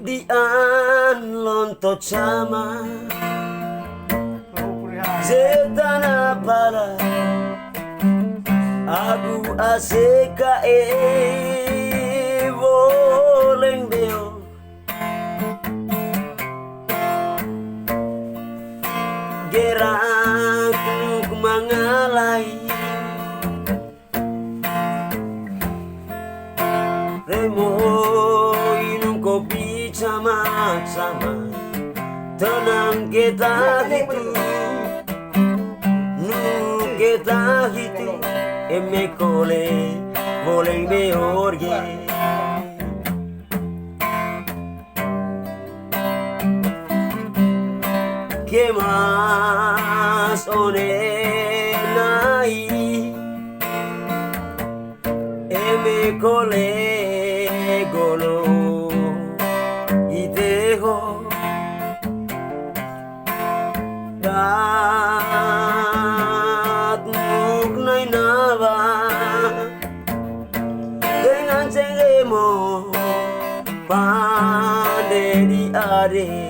Dian lonto chama Zetana pala Aku aseka voleng deo Gerakku mengalai Remo minum kopi sama-sama Tenang kita itu kita itu Eme kole voleng de orge Que más onenai Eme kole golo Ideho Tatmuk nai nava Dengan cengemo Pande di are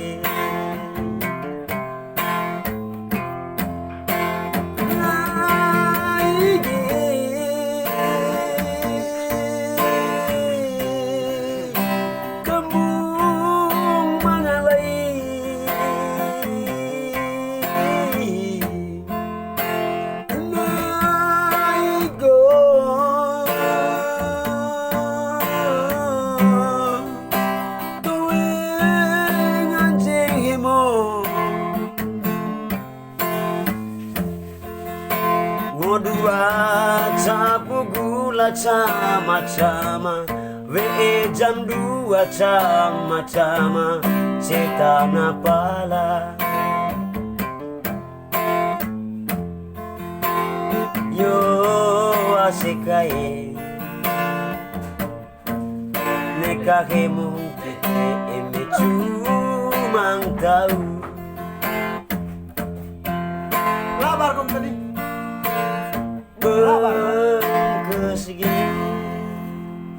Dua capu gula cama-cama Ve jam 2 cama-cama Cetana pala Yo asikae Nekahemu kete eme cumang tahu Labar kom tadi. Kesegi